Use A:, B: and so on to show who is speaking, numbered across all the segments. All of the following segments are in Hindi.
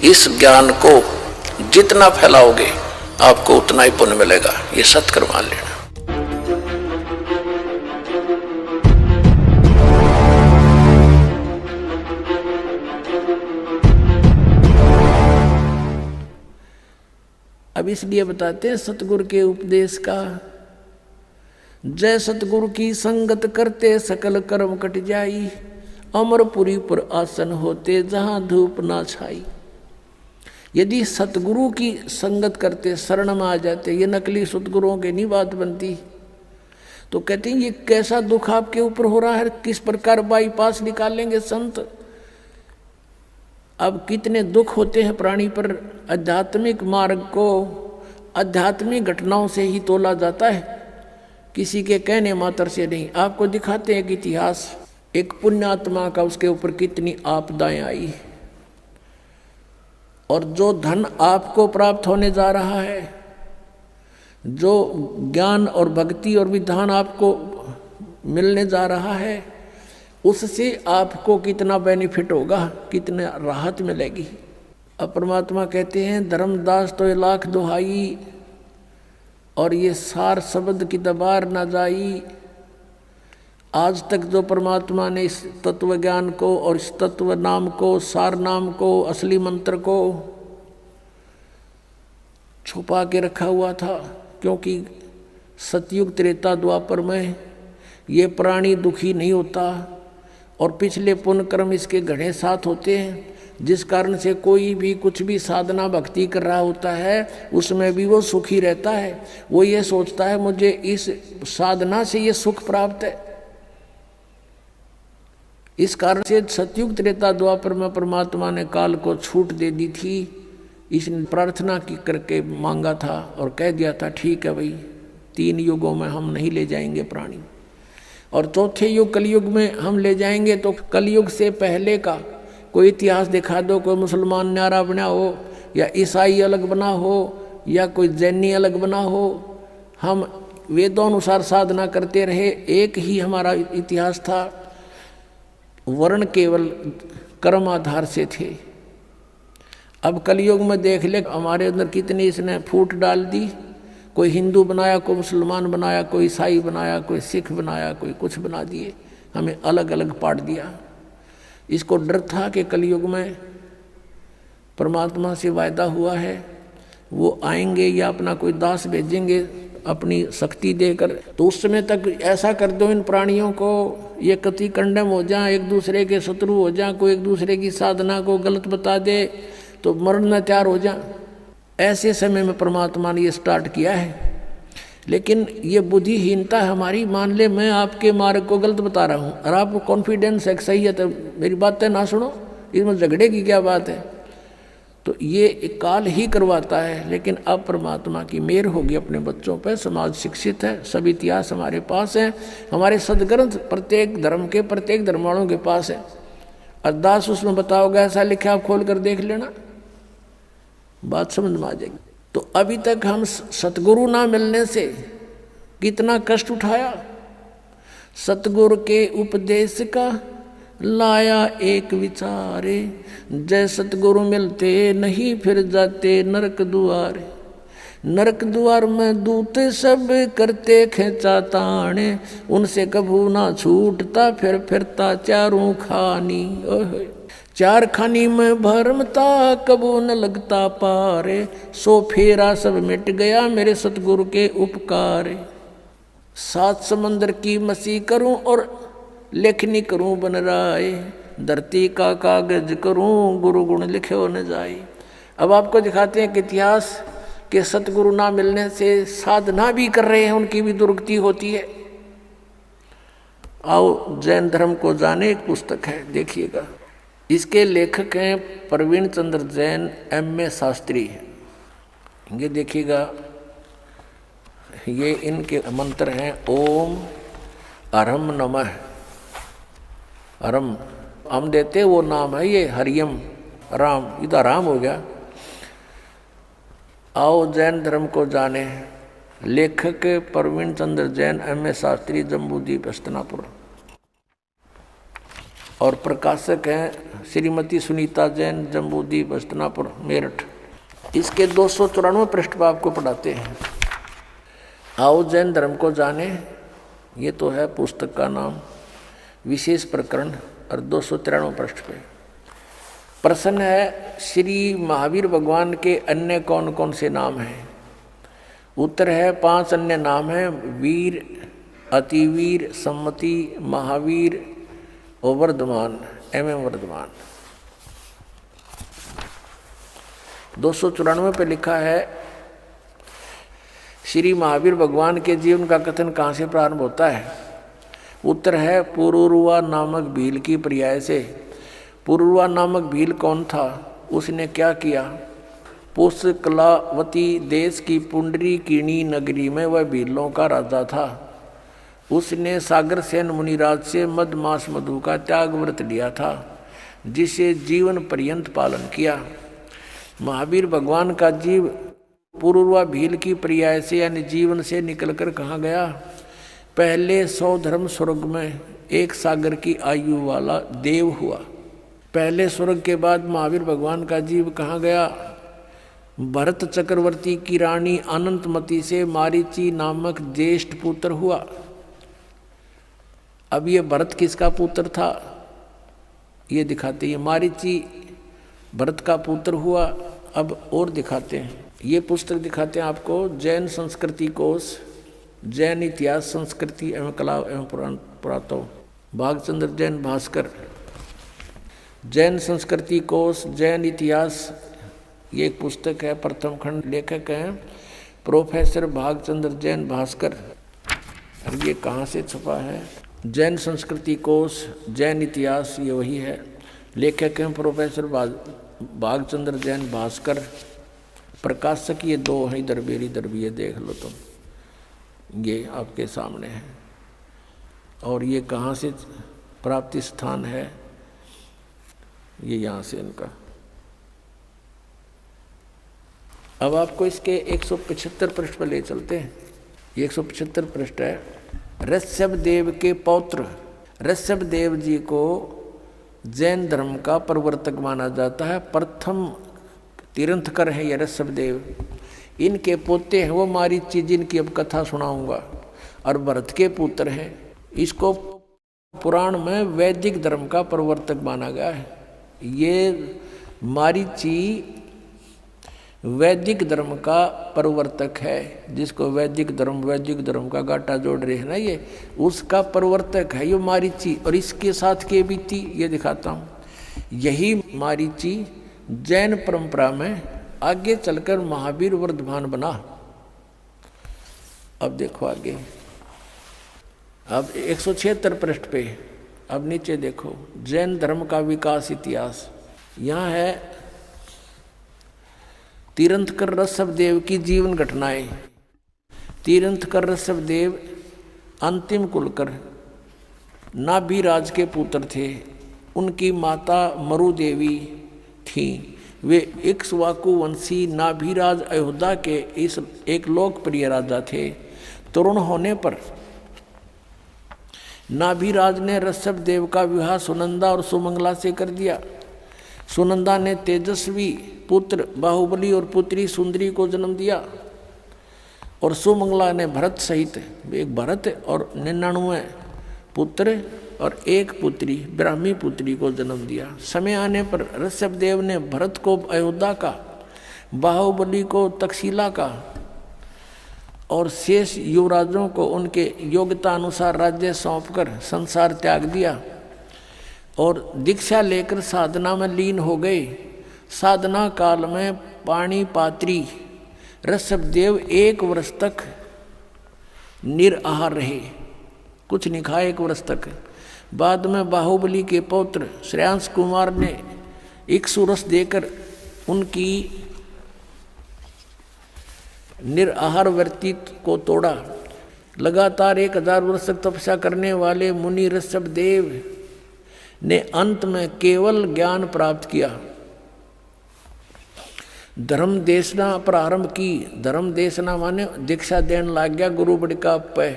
A: इस ज्ञान को जितना फैलाओगे आपको उतना ही पुण्य मिलेगा, ये सत्कर मान लेना। अब इसलिए बताते हैं सतगुरु के उपदेश का, जय सतगुरु की संगत करते सकल कर्म कट जाई, अमरपुरी पर आसन होते जहां धूप ना छाई। यदि सतगुरु की संगत करते, शरण में आ जाते, ये नकली सतगुरुओं की नहीं बात बनती, तो कहते हैं ये कैसा दुख आपके ऊपर हो रहा है, किस प्रकार बाईपास निकालेंगे संत। अब कितने दुख होते हैं प्राणी पर। आध्यात्मिक मार्ग को आध्यात्मिक घटनाओं से ही तोला जाता है, किसी के कहने मात्र से नहीं। आपको दिखाते हैं कि इतिहास एक पुण्यात्मा का, उसके ऊपर कितनी आपदाएं आई, और जो धन आपको प्राप्त होने जा रहा है, जो ज्ञान और भक्ति और विधान आपको मिलने जा रहा है, उससे आपको कितना बेनिफिट होगा, कितना राहत मिलेगी। अब परमात्मा कहते हैं धर्मदास तो ये लाख दुहाई, और ये सार शब्द की दबार न जाई। आज तक जो परमात्मा ने इस तत्व ज्ञान को और इस तत्व नाम को, सार नाम को, असली मंत्र को छुपा के रखा हुआ था, क्योंकि सतयुग त्रेता द्वापर में ये प्राणी दुखी नहीं होता, और पिछले पुण्य कर्म इसके घड़े साथ होते हैं, जिस कारण से कोई भी कुछ भी साधना भक्ति कर रहा होता है उसमें भी वो सुखी रहता है। वो ये सोचता है मुझे इस साधना से ये सुख प्राप्त है। इस कारण से सतयुग त्रेता द्वापर में परमात्मा ने काल को छूट दे दी थी। इसने प्रार्थना की करके मांगा था और कह दिया था ठीक है भाई, 3 युगों में हम नहीं ले जाएंगे प्राणी, और चौथे युग कलयुग में हम ले जाएंगे। तो कलयुग से पहले का कोई इतिहास दिखा दो, कोई मुसलमान न्यारा बना हो, या ईसाई अलग बना हो, या कोई जैनी अलग बना हो। हम वेदों अनुसार साधना करते रहे, एक ही हमारा इतिहास था। वर्ण केवल कर्म आधार से थे। अब कलयुग में देख ले हमारे अंदर कितनी इसने फूट डाल दी। कोई हिंदू बनाया, कोई मुसलमान बनाया, कोई ईसाई बनाया, कोई सिख बनाया, कोई कुछ बना दिए, हमें अलग अलग पाट दिया। इसको डर था कि कलयुग में परमात्मा से वायदा हुआ है वो आएंगे या अपना कोई दास भेजेंगे अपनी शक्ति देकर, तो उस समय तक ऐसा कर दो इन प्राणियों को ये कति कंडम हो जाए, एक दूसरे के शत्रु हो जाए, कोई एक दूसरे की साधना को गलत बता दे तो मरना तैयार हो जाए। ऐसे समय में परमात्मा ने ये स्टार्ट किया है। लेकिन ये बुद्धिहीनता हमारी, मान ले मैं आपके मार्ग को गलत बता रहा हूँ और आपको कॉन्फिडेंस है सही है, तो मेरी बातें ना सुनो, इसमें झगड़े की क्या बात है। तो ये काल ही करवाता है। लेकिन अब परमात्मा की मेहर होगी अपने बच्चों पर, समाज शिक्षित है, सब इतिहास हमारे पास है, हमारे सदग्रंथ प्रत्येक धर्म के प्रत्येक धर्म वालों के पास है। अरदास उसमें बताओगे ऐसा लिखा, आप खोल कर देख लेना, बात समझ में आ जाएगी। तो अभी तक हम सतगुरु ना मिलने से कितना कष्ट उठाया। सतगुरु के उपदेश का लाया एक विचारे, जय सतगुरु मिलते नहीं फिर जाते नरक दुआरे। नरक द्वार में दूत सब करते खेचा ताने, उनसे कभू ना छूटता फिर फिरता चारों खानी। ओहे चार खानी में भरमता कबू न लगता पारे, सो फेरा सब मिट गया मेरे सतगुरु के उपकार। 7 समंदर की मसी करूं और लेखनी करूं बन राय, धरती का कागज करूं गुरु गुण लिखे हो न जाए। अब आपको दिखाते हैं कि इतिहास के सतगुरु ना मिलने से साधना भी कर रहे हैं, उनकी भी दुर्गति होती है। आओ जैन धर्म को जाने, एक पुस्तक है देखिएगा, इसके लेखक हैं प्रवीण चंद्र जैन, M.A. शास्त्री। ये देखिएगा, ये इनके मंत्र हैं ओम अरम नमः। अरम हम देते वो नाम है, ये हरियम राम, इधर राम हो गया। आओ जैन धर्म को जाने, लेखक प्रवीण चंद्र जैन, M.A. शास्त्री, जम्बूद्वीप हस्तिनापुर। और प्रकाशक हैं श्रीमती सुनीता जैन, जम्बूद्वीप हस्तिनापुर मेरठ। इसके 294 पृष्ठ पर आपको पढ़ाते हैं। आओ जैन धर्म को जाने, ये तो है पुस्तक का नाम, विशेष प्रकरण। और 293 पृष्ठ पे प्रश्न है श्री महावीर भगवान के अन्य कौन कौन से नाम हैं। उत्तर है 5 अन्य नाम हैं, वीर, अतिवीर, सम्मति, महावीर और वर्धमान एवं वर्धमान। 294 पे लिखा है श्री महावीर भगवान के जीवन का कथन कहाँ से प्रारंभ होता है। उत्तर है पुरुरुआ नामक भील की पर्याय से। पुरुरुआ नामक भील कौन था, उसने क्या किया। पुष्कलावती देश की पुंडरीकिणी नगरी में वह भीलों का राजा था। उसने सागरसेन मुनिराज से मधमास मधु का त्याग व्रत लिया था, जिसे जीवन पर्यंत पालन किया। महावीर भगवान का जीव पुरुरुआ भील की पर्याय से यानी जीवन से निकलकर कहाँ गया। पहले 100 धर्म स्वर्ग में एक सागर की आयु वाला देव हुआ। पहले स्वर्ग के बाद महावीर भगवान का जीव कहाँ गया। भरत चक्रवर्ती की रानी अनंतमती से मारीची नामक ज्येष्ठ पुत्र हुआ। अब ये भरत किसका पुत्र था ये दिखाते हैं। मारीची भरत का पुत्र हुआ। अब और दिखाते हैं, ये पुस्तक दिखाते हैं आपको जैन संस्कृति कोश, जैन इतिहास संस्कृति एवं कला एवं पुरातत्व, भागचंद्र जैन भास्कर। जैन संस्कृति कोश, जैन इतिहास, ये एक पुस्तक है। प्रथम खंड, लेखक हैं प्रोफेसर भागचंद्र जैन भास्कर। और ये कहाँ से छपा है। जैन संस्कृति कोश, जैन इतिहास, ये वही है। लेखक हैं प्रोफेसर भागचंद्र जैन भास्कर। प्रकाशक ये 2 हैं, इधर भी इधर भी, ये देख लो तुम, ये आपके सामने है। और ये कहाँ से प्राप्ति स्थान है, ये यहाँ से इनका। अब आपको इसके 175 पृष्ठ पर ले चलते हैं। ये 175 पृष्ठ है। ऋषभ देव के पौत्र ऋषभ देव जी को जैन धर्म का प्रवर्तक माना जाता है। प्रथम तीर्थंकर है ये ऋषभ देव। इनके पोते हैं वो मारीची, जिनकी अब कथा सुनाऊंगा, और भरत के पुत्र हैं। इसको पुराण में वैदिक धर्म का प्रवर्तक माना गया है। ये मारीची वैदिक धर्म का प्रवर्तक है, जिसको वैदिक धर्म का गाटा जोड़ रहे हैं ना, ये उसका प्रवर्तक है ये मारीची। और इसके साथ के बीती ये दिखाता हूँ। यही मारीची जैन परंपरा में आगे चलकर महावीर वर्धमान बना। अब देखो आगे, अब 176 पृष्ठ पे अब नीचे देखो, जैन धर्म का विकास इतिहास। यहाँ है तीर्थंकर ऋषभ देव की जीवन घटनाएं। तीर्थंकर ऋषभ देव अंतिम कुलकर नाभिराज के पुत्र थे। उनकी माता मरु देवी थी। वे इक्ष्वाकु वंशी नाभिराज अयोध्या के इस एक लोकप्रिय राजा थे। तरुण होने पर नाभिराज ने ऋषभ देव का विवाह सुनंदा और सुमंगला से कर दिया। सुनंदा ने तेजस्वी पुत्र बाहुबली और पुत्री सुंदरी को जन्म दिया, और सुमंगला ने भरत सहित एक भरत और 99 पुत्र और एक पुत्री ब्राह्मी पुत्री को जन्म दिया। समय आने पर ऋषभ देव ने भरत को अयोध्या का, बाहुबली को तक्षशिला का और शेष युवराजों को उनके योग्यता अनुसार राज्य सौंपकर संसार त्याग दिया और दीक्षा लेकर साधना में लीन हो गए। साधना काल में पाणिपात्री ऋषभ देव 1 वर्ष तक निराहार रहे, कुछ नहीं खाए 1 वर्ष तक। बाद में बाहुबली के पौत्र श्रेयांश कुमार ने इक्ष्वाकु रस देकर उनकी निराहार व्यतीत को तोड़ा। लगातार 1000 वर्ष तक तपस्या करने वाले मुनि ऋषभ देव ने अंत में केवल ज्ञान प्राप्त किया। धर्म देशना प्रारंभ की। धर्म देशना माने दीक्षा देने लग गया गुरु बड़ी का पे।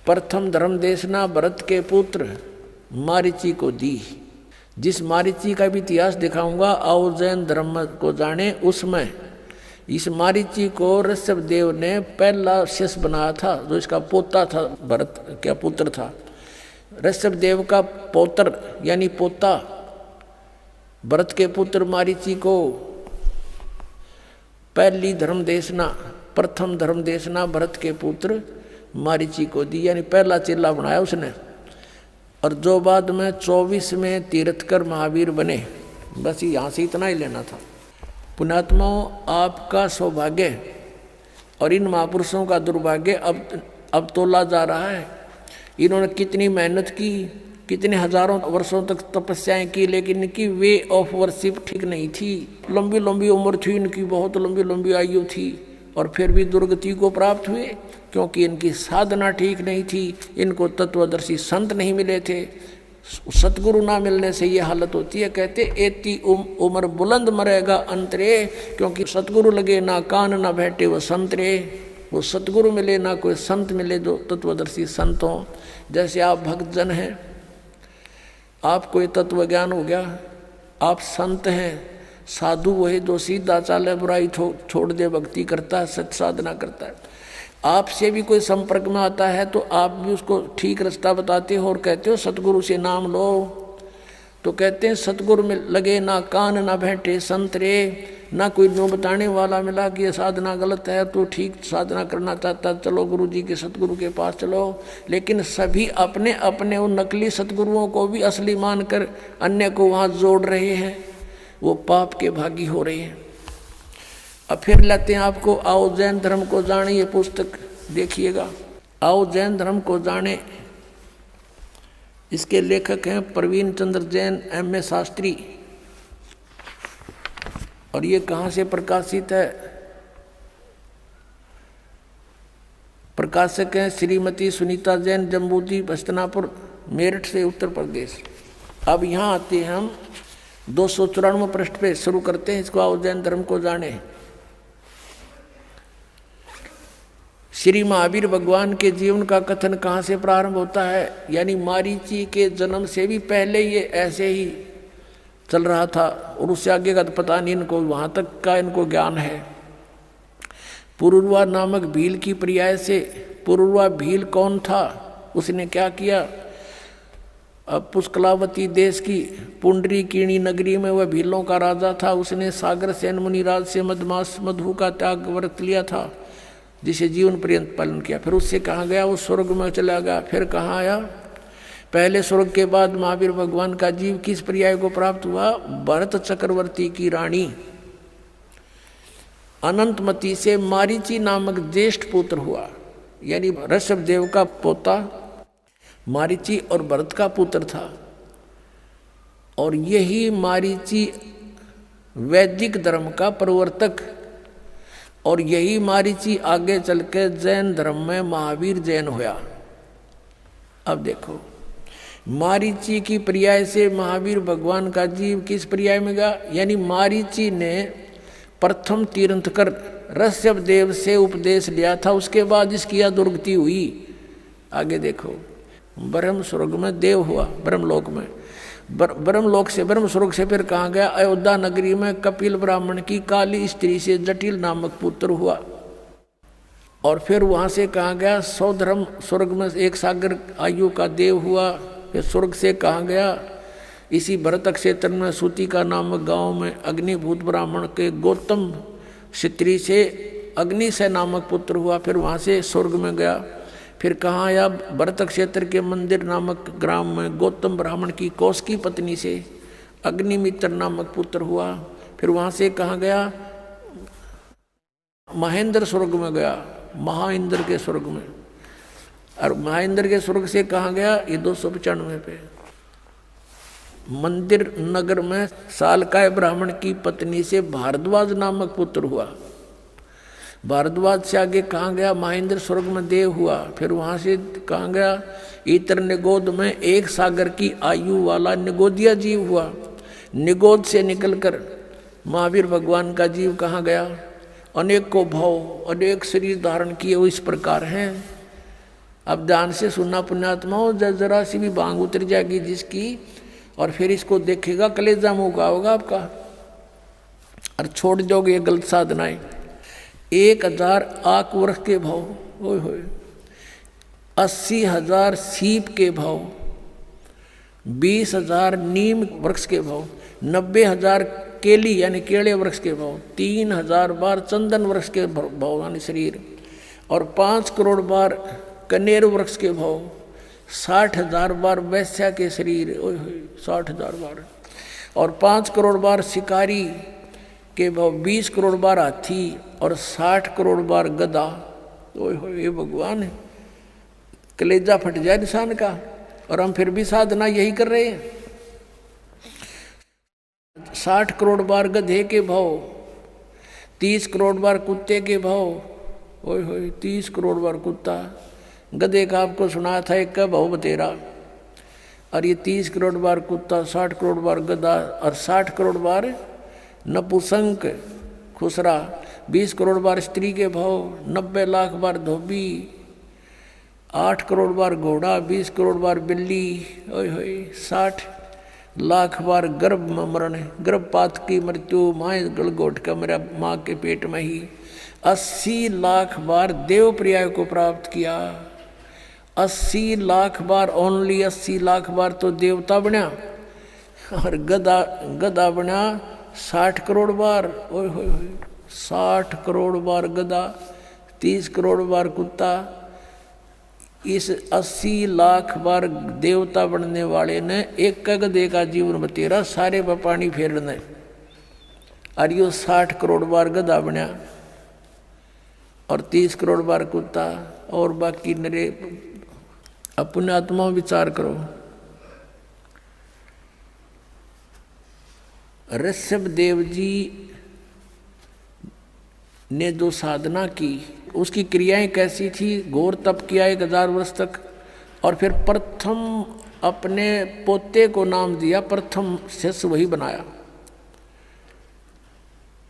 A: प्रथम धर्म देशना भरत के पुत्र मारीची को दी। जिस मारीची का भी इतिहास दिखाऊंगा आओ जैन धर्म को जाने, उसमें इस मारीची को ऋषभ देव ने पहला शिष्य बनाया था, जो इसका पोता था, भरत क्या पुत्र था। ऋषभ देव का पौत्र यानी पोता भरत के पुत्र मारीची को पहली धर्म देशना, प्रथम धर्म देशना भरत के पुत्र मारीची को दी, यानी पहला चेला बनाया उसने। और जो बाद में 24 में तीर्थकर महावीर बने। बस यहाँ से इतना ही लेना था। पुण्यात्माओं, आपका सौभाग्य और इन महापुरुषों का दुर्भाग्य अब तोला जा रहा है। इन्होंने कितनी मेहनत की, कितने हजारों वर्षों तक तपस्याएं की, लेकिन इनकी वे ऑफ वर्शिप ठीक नहीं थी। लंबी लंबी उम्र थी इनकी, बहुत लंबी लंबी आयु थी, और फिर भी दुर्गति को प्राप्त हुए, क्योंकि इनकी साधना ठीक नहीं थी। इनको तत्वदर्शी संत नहीं मिले थे। सतगुरु ना मिलने से ये हालत होती है। कहते एती उम्र बुलंद मरेगा अंतरे, क्योंकि सतगुरु लगे ना कान ना बैठे वो संतरे। वो सतगुरु मिले ना कोई संत मिले जो तत्वदर्शी संत हों। जैसे आप भक्तजन हैं, आपको ये तत्व ज्ञान हो गया, आप संत हैं। साधु वही जो सीधा चाले, बुराई छोड़ दे, भक्ति करता है, सत्य साधना करता है। आपसे भी कोई संपर्क में आता है तो आप भी उसको ठीक रास्ता बताते हो और कहते हो सतगुरु से नाम लो। तो कहते हैं सतगुरु में लगे ना कान ना बैठे संतरे, ना कोई नो बताने वाला मिला कि ये साधना गलत है, तो ठीक साधना करना चाहता चलो गुरु जी के सतगुरु के पास चलो। लेकिन सभी अपने अपने उन नकली सतगुरुओं को भी असली मानकर अन्य को वहाँ जोड़ रहे हैं, वो पाप के भागी हो रहे हैं। अब फिर लेते हैं आपको आओ जैन धर्म को जाने, ये पुस्तक देखिएगा, आओ जैन धर्म को जाने। इसके लेखक हैं प्रवीण चंद्र जैन, M.A. शास्त्री। और ये कहाँ से प्रकाशित है? प्रकाशक हैं श्रीमती सुनीता जैन, जम्बूद्वीप हस्तिनापुर, मेरठ से, उत्तर प्रदेश। अब यहाँ आते हैं हम 294 पृष्ठ पे शुरू करते हैं इसको, आओ जैन धर्म को जाने। श्री महावीर भगवान के जीवन का कथन कहाँ से प्रारंभ होता है? यानी मारीची के जन्म से भी पहले ये ऐसे ही चल रहा था, और उससे आगे का तो पता नहीं इनको, वहाँ तक का इनको ज्ञान है। पुरुरवा नामक भील की पर्याय से, पुरुरवा भील कौन था, उसने क्या किया? अब पुष्कलावती देश की पुंडरीकीणी नगरी में वह भीलों का राजा था। उसने सागर सेन मुनिराज से मधमास मधु का त्याग व्रत लिया था, जिसे जीवन पर्यंत पालन किया। फिर उससे कहाँ गया? वो स्वर्ग में चला गया। फिर कहाँ आया? पहले स्वर्ग के बाद महावीर भगवान का जीव किस पर्याय को प्राप्त हुआ? भरत चक्रवर्ती की रानी अनंतमती से मारीची नामक ज्येष्ठ पुत्र हुआ। यानी ऋषभ देव का पोता मारीची और भरत का पुत्र था। और यही मारीची वैदिक धर्म का प्रवर्तक, और यही मारीची आगे चल के जैन धर्म में महावीर जैन हुआ। अब देखो, मारीची की पर्याय से महावीर भगवान का जीव किस पर्याय में गया? यानी मारीची ने प्रथम तीर्थंकर ऋषभ देव से उपदेश लिया था, उसके बाद इसकी दुर्गति हुई। आगे देखो, ब्रह्म स्वर्ग में देव हुआ, ब्रह्मलोक में, ब्रह्मलोक से ब्रह्म स्वर्ग से फिर कहाँ गया? अयोध्या नगरी में कपिल ब्राह्मण की काली स्त्री से जटिल नामक पुत्र हुआ। और फिर वहाँ से कहाँ गया? सौधर्म स्वर्ग में एक सागर आयु का देव हुआ। फिर स्वर्ग से कहाँ गया? इसी भरत क्षेत्र में सूतिका नामक गांव में अग्निभूत ब्राह्मण के गौतम स्त्री से अग्निशय नामक पुत्र हुआ। फिर वहाँ से स्वर्ग में गया। फिर कहाँ आया? भरत क्षेत्र के मंदिर नामक ग्राम में गौतम ब्राह्मण की कौशिकी पत्नी से अग्निमित्र नामक पुत्र हुआ। फिर वहाँ से कहाँ गया? महेंद्र स्वर्ग में गया, महाइंद्र के स्वर्ग में। और महाइंद्र के स्वर्ग से कहाँ गया? ये 295 पे मंदिर नगर में सालकाय ब्राह्मण की पत्नी से भारद्वाज नामक पुत्र हुआ। भारद्वाज से आगे कहाँ गया? महेंद्र स्वर्ग में देव हुआ। फिर वहाँ से कहाँ गया? इतर निगोद में एक सागर की आयु वाला निगोदिया जीव हुआ। निगोद से निकलकर महावीर भगवान का जीव कहाँ गया? अनेक को भाव, अनेक शरीर धारण किए हुए इस प्रकार हैं। अब ध्यान से सुनना पुण्यात्माओं, जरा सी भी बांग उतर जाएगी जिसकी, और फिर इसको देखेगा कलेजा मुँह का होगा आपका, और छोड़ दोगे ये गलत साधनाएं। 1000 आक वृक्ष के भाव, ओए होए, 80,000 सीप के भाव, 20,000 नीम वृक्ष के भाव, 90,000 केली यानी केले वृक्ष के भाव, 3,000 बार चंदन वृक्ष के भाव यानी शरीर, और 5 करोड़ बार कनेर वृक्ष के भाव, 60,000 बार वैश्या के शरीर, ओए होए 60,000 बार, और 5 करोड़ बार शिकारी के भाव, 20 करोड़ बार हाथी, और 60 करोड़ बार गधा। ओए होए ये भगवान है, कलेजा फट जाए इंसान का। और हम फिर भी साधना यही कर रहे हैं। 60 करोड़ बार गधे के भाव, 30 करोड़ बार कुत्ते के भाव, ओए होए 30 करोड़ बार कुत्ता। गधे का आपको सुना था एक का भाव बतेरा, और ये 30 करोड़ बार कुत्ता, 60 करोड़ बार गधा, और 60 करोड़ बार नपुसंक खुसरा, 20 करोड़ बार स्त्री के भाव, 90 लाख बार धोबी, 8 करोड़ बार घोड़ा, 20 करोड़ बार बिल्ली, ओए होए 60 लाख बार गर्भ में मरण, गर्भपात की मृत्यु, माए गलगोट का मेरा माँ के पेट में ही। 80 लाख बार देव पर्याय को प्राप्त किया, 80 लाख बार, ओनली 80 लाख बार तो देवता बना, और गधा बना 60 करोड़ बार, ओए होए 60 करोड़ बार गधा, 30 करोड़ बार कुत्ता। इस 80 लाख बार देवता बनने वाले ने एक गधे का जीवन बतेरा, सारे पर पानी फेरने, और यो 60 करोड़ बार गधा बना, और 30 करोड़ बार कुत्ता, और बाकी नरे। अपने आत्मा विचार करो। ऋषभ देव जी ने जो साधना की उसकी क्रियाएं कैसी थी, घोर तप किया 1000 वर्ष तक, और फिर प्रथम अपने पोते को नाम दिया, प्रथम शिष्य वही बनाया,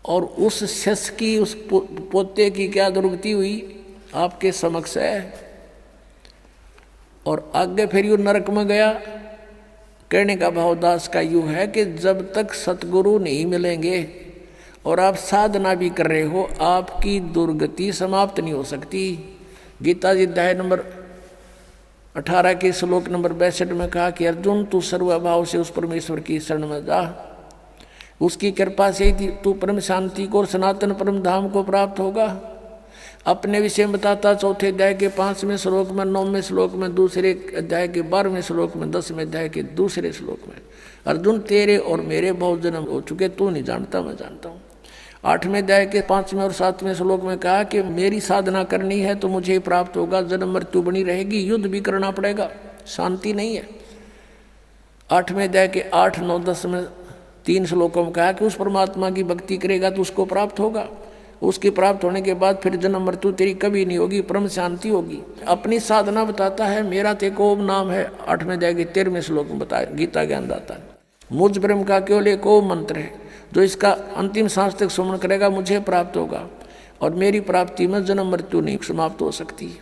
A: और उस शिष्य की, उस पोते की क्या दुर्गति हुई आपके समक्ष है। और आगे फिर यू नरक में गया। कहने का भावदास का यूँ है कि जब तक सतगुरु नहीं मिलेंगे और आप साधना भी कर रहे हो, आपकी दुर्गति समाप्त नहीं हो सकती। गीता जी अध्याय नंबर 18 के श्लोक नंबर 62 में कहा कि अर्जुन तू सर्वभाव से उस परमेश्वर की शरण में जा, उसकी कृपा से ही तू परम शांति को और सनातन परम धाम को प्राप्त होगा। अपने विषय में बताता 4थे अध्याय के 5वें श्लोक में, 9वें श्लोक में, दूसरे अध्याय के 12वें श्लोक में, 10वें अध्याय के दूसरे श्लोक में, अर्जुन तेरे और मेरे बहुत जन्म हो चुके, तू नहीं जानता मैं जानता हूँ। 8वें अध्याय के 5वें और 7वें श्लोक में कहा कि मेरी साधना करनी है तो मुझे प्राप्त होगा, जन्म मृत्यु बनी रहेगी, युद्ध भी करना पड़ेगा, शांति नहीं है। 8वें अध्याय के 8, 9, 10 में 3 श्लोकों में कहा कि उस परमात्मा की भक्ति करेगा तो उसको प्राप्त होगा, उसकी प्राप्त होने के बाद फिर जन्म मृत्यु तेरी कभी नहीं होगी, परम शांति होगी। अपनी साधना बताता है, मेरा तेको ओम नाम है, 8वें अध्याय के 13वें श्लोक में बताया गीता ज्ञान दाता है। मुझ ब्रह्म का केवल एक ओम मंत्र है, जो इसका अंतिम सांस तक सुमन करेगा मुझे प्राप्त होगा, और मेरी प्राप्ति में जन्म मृत्यु नहीं समाप्त हो सकती।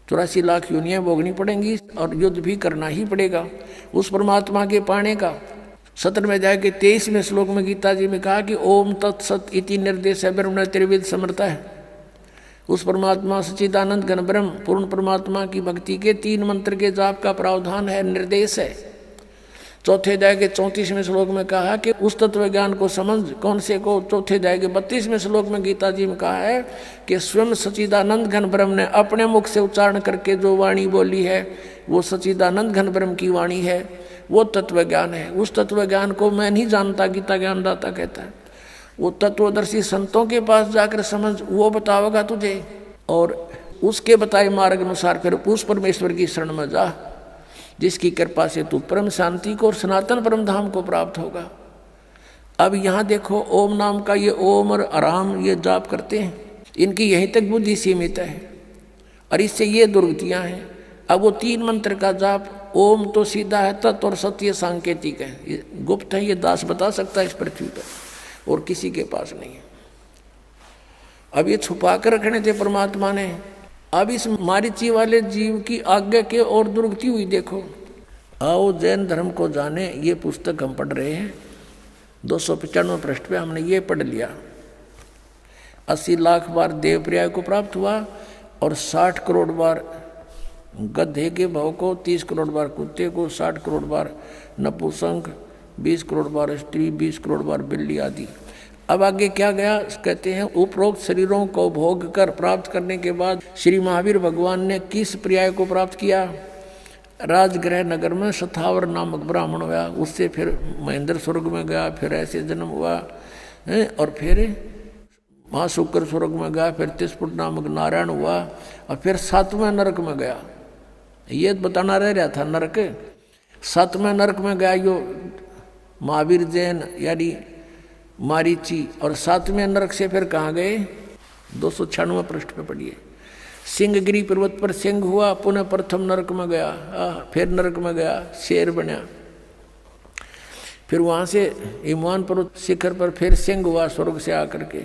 A: 84 लाख योनियाँ भोगनी पड़ेंगी और युद्ध भी करना ही पड़ेगा उस परमात्मा के पाने का। 17वें अध्याय के 23वें श्लोक में गीता जी में कहा कि ओम तत्सत इति निर्देश है ब्रह्म त्रिविध समर्था है। उस परमात्मा सच्चिदानंद घन ब्रह्म पूर्ण परमात्मा की भक्ति के 3 मंत्र के जाप का प्रावधान है, निर्देश है। 4थे अध्याय के 34वें श्लोक में कहा कि उस तत्व ज्ञान को समझ, कौन से को। 4थे अध्याय के 32वें श्लोक में गीता जी में कहा है कि स्वयं सच्चिदानंद घन ब्रह्म ने अपने मुख से उच्चारण करके जो वाणी बोली है वो सच्चिदानंद घन ब्रह्म की वाणी है, वो तत्व ज्ञान है। उस तत्व ज्ञान को मैं नहीं जानता, गीता ज्ञानदाता कहता है, वो तत्वदर्शी संतों के पास जाकर समझ, वो बताओगा तुझे, और उसके बताए मार्ग अनुसार फिर उस परमेश्वर की शरण में जा, जिसकी कृपा से तू परम शांति को और सनातन परम धाम को प्राप्त होगा। अब यहाँ देखो, ओम नाम का ये ओम और आराम ये जाप करते हैं, इनकी यहीं तक बुद्धि सीमित है और इससे ये दुर्गतियाँ हैं। अब वो 3 मंत्र का जाप, ओम तो सीधा है, तत् और सत्य सांकेतिक है, ये गुप्त है, ये दास बता सकता है इस पृथ्वी पर, और किसी के पास नहीं है। अब ये छुपा कर रखने थे परमात्मा ने, अब इस मारीची वाले जीव की आज्ञा के और दुर्गति हुई देखो। आओ जैन धर्म को जाने, ये पुस्तक हम पढ़ रहे हैं। 295 पृष्ठ पे हमने ये पढ़ लिया। 80 लाख बार देवप्रिया को प्राप्त हुआ और 60 करोड़ बार गधे के भाव को, 30 करोड़ बार कुत्ते को, 60 करोड़ बार नपुंसक, 20 करोड़ बार स्त्री, 20 करोड़ बार बिल्ली आदि। अब आगे क्या गया, कहते हैं उपरोक्त शरीरों को भोग कर प्राप्त करने के बाद श्री महावीर भगवान ने किस पर्याय को प्राप्त किया? राजगृह नगर में सथावर नामक ब्राह्मण हुआ, उससे फिर महेंद्र स्वर्ग में गया, फिर ऐसे जन्म हुआ और फिर महाशुक्र स्वर्ग में गया, फिर तिस्पुट नामक नारायण हुआ और फिर 7वें नरक में गया। ये बताना रह रहा था नरक। 7वें नरक में गया यो महावीर जैन यानी मारीची, और 7वें नरक से फिर कहाँ गए? 296 पृष्ठ पे पढ़िए। सिंहगिरी पर्वत पर सिंह हुआ, पुनः प्रथम नरक में गया, फिर नरक में गया, शेर बना, फिर वहां से हिमवान पर्वत शिखर पर फिर सिंह हुआ स्वर्ग से आकर के।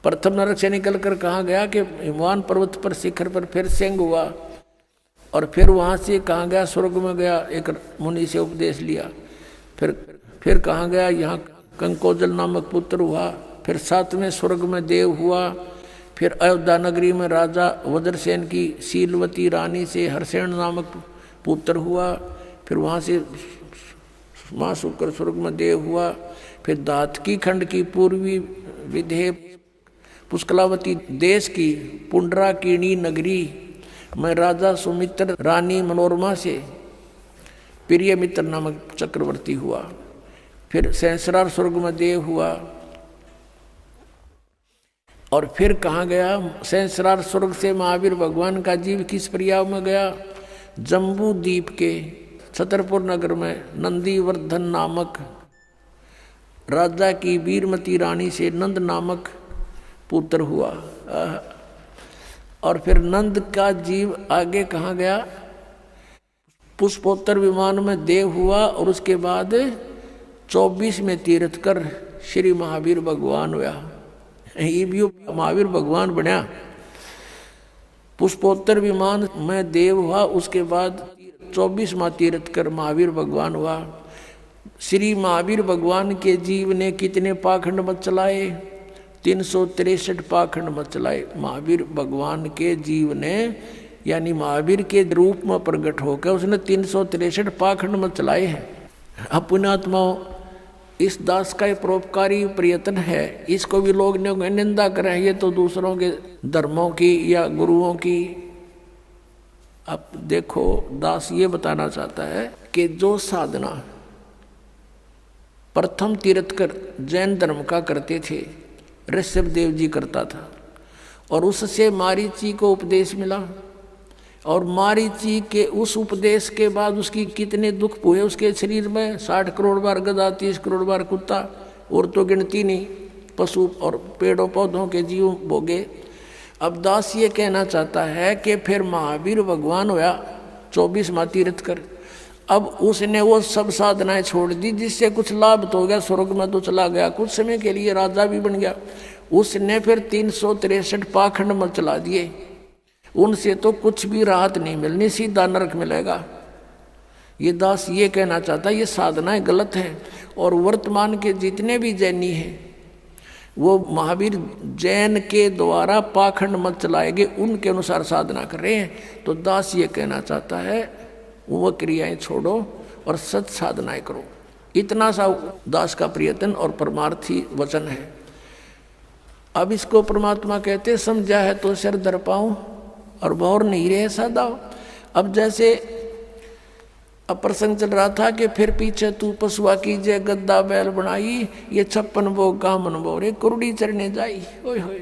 A: प्रथम नरक से निकल कर कहाँ गया कि हिमवान पर्वत पर शिखर पर फिर सिंह हुआ और फिर वहां से कहाँ गया? स्वर्ग में गया, एक मुनि से उपदेश लिया। फिर कहाँ गया? यहाँ कंकोजल नामक पुत्र हुआ, फिर 7वें स्वर्ग में देव हुआ, फिर अयोध्या नगरी में राजा वज्रसेन की शीलवती रानी से हरसेन नामक पुत्र हुआ, फिर वहाँ से महाशुक्र स्वर्ग में देव हुआ, फिर दातकी खंड की पूर्वी विधेय पुष्कलावती देश की पुंडराकिणी नगरी में राजा सुमित्र रानी मनोरमा से प्रिय मित्र नामक चक्रवर्ती हुआ, फिर सहस्रार स्वर्ग में देव हुआ और फिर कहाँ गया? सहस्रार स्वर्ग से महावीर भगवान का जीव किस पर्याय में गया? जम्बू द्वीप के छतरपुर नगर में नंदीवर्धन नामक राजा की वीरमती रानी से नंद नामक पुत्र हुआ और फिर नंद का जीव आगे कहाँ गया? पुष्पोत्तर विमान में देव हुआ और उसके बाद 24 में तीर्थ कर श्री महावीर भगवान हुआ। ये भी महावीर भगवान बना। पुष्पोत्तर विमान में देव हुआ, उसके बाद 24वां तीर्थ कर महावीर भगवान हुआ। श्री महावीर भगवान के जीव ने कितने पाखंड मत चलाए? 363 पाखंड मत चलाए। महावीर भगवान के जीव ने यानी महावीर के रूप में प्रकट होकर उसने 363 पाखंड मत चलाए हैं। अपने आत्माओं, इस दास का परोपकारी प्रयत्न है, इसको भी लोग निंदा करें, ये तो दूसरों के धर्मों की या गुरुओं की। अब देखो दास ये बताना चाहता है कि जो साधना प्रथम तीर्थकर जैन धर्म का करते थे, ऋषभदेव जी करता था और उससे मारीची को उपदेश मिला और मारीची के उस उपदेश के बाद उसकी कितने दुख हुए उसके शरीर में। 60 करोड़ बार गधा, 30 करोड़ बार कुत्ता, और तो गिनती नहीं, पशु और पेड़ों पौधों के जीव भोगे। अब दास ये कहना चाहता है कि फिर महावीर भगवान हुआ 24वां तीर्थ कर। अब उसने वो सब साधनाएं छोड़ दी जिससे कुछ लाभ तो हो गया, स्वर्ग में तो चला गया, कुछ समय के लिए राजा भी बन गया। उसने फिर 363 पाखंड मत चला दिए, उनसे तो कुछ भी राहत नहीं मिलनी, सीधा नरक मिलेगा। ये दास ये कहना चाहता है ये साधनाएं गलत हैं और वर्तमान के जितने भी जैनी हैं वो महावीर जैन के द्वारा पाखंड मत चलाएंगे, उनके अनुसार साधना कर रहे हैं। तो दास ये कहना चाहता है वो क्रियाएं छोड़ो और सत साधनाएं करो। इतना सा दास का प्रयत्न और परमार्थी वचन है। अब इसको परमात्मा कहते समझा है तो सिर धर पाऊं और भौर नहीं रहे सदाओ। अब जैसे अब प्रसंग चल रहा था कि फिर पीछे तू पशुआ कीजिए गद्दा बैल बनाई, ये 56 भोग का मन बोरे कुरुड़ी चढ़ने जाई। ओए होए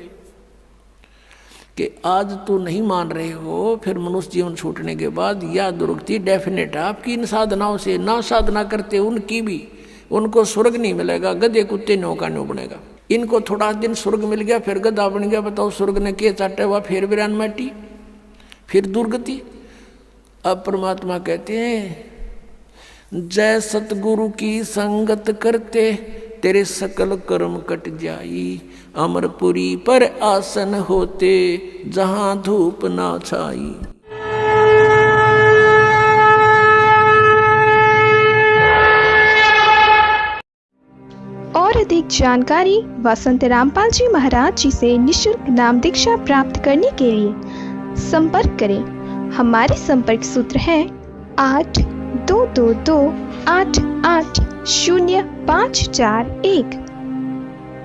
A: कि आज तू नहीं मान रहे हो, फिर मनुष्य जीवन छूटने के बाद यह दुर्गति डेफिनेट है आपकी इन साधनाओं से। ना साधना करते उनकी भी, उनको स्वर्ग नहीं मिलेगा, गधे कुत्ते न्यो का न्यो बनेगा। इनको थोड़ा दिन स्वर्ग मिल गया फिर गधा बन गया। बताओ स्वर्ग ने के चाटे हुआ, फिर वीरान माटी, फिर दुर्गति। अब परमात्मा कहते हैं जय सतगुरु की संगत करते तेरे सकल कर्म कट जाई। अमरपुरी पर आसन होते जहां धूप ना छाई।
B: और अधिक जानकारी वसंत रामपाल जी महाराज जी से निशुल्क नाम दीक्षा प्राप्त करने के लिए संपर्क करें। हमारे संपर्क सूत्र हैं 8222880541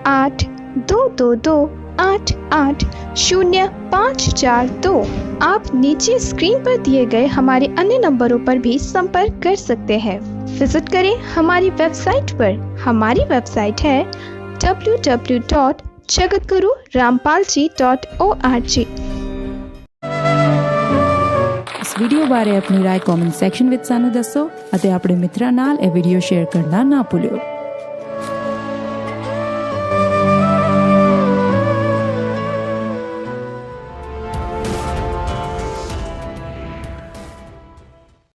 B: 8222880542। आप नीचे स्क्रीन पर दिए गए हमारे अन्य नंबरों पर भी संपर्क कर सकते हैं। विजिट करें हमारी वेबसाइट पर। हमारी वेबसाइट है www.jagatgururampalji.org।
C: इस वीडियो बारे अपनी राय कमेंट सेक्शन विच सानू दसो अते अपने मित्रां नाल ए वीडियो शेयर करना ना भूलियो।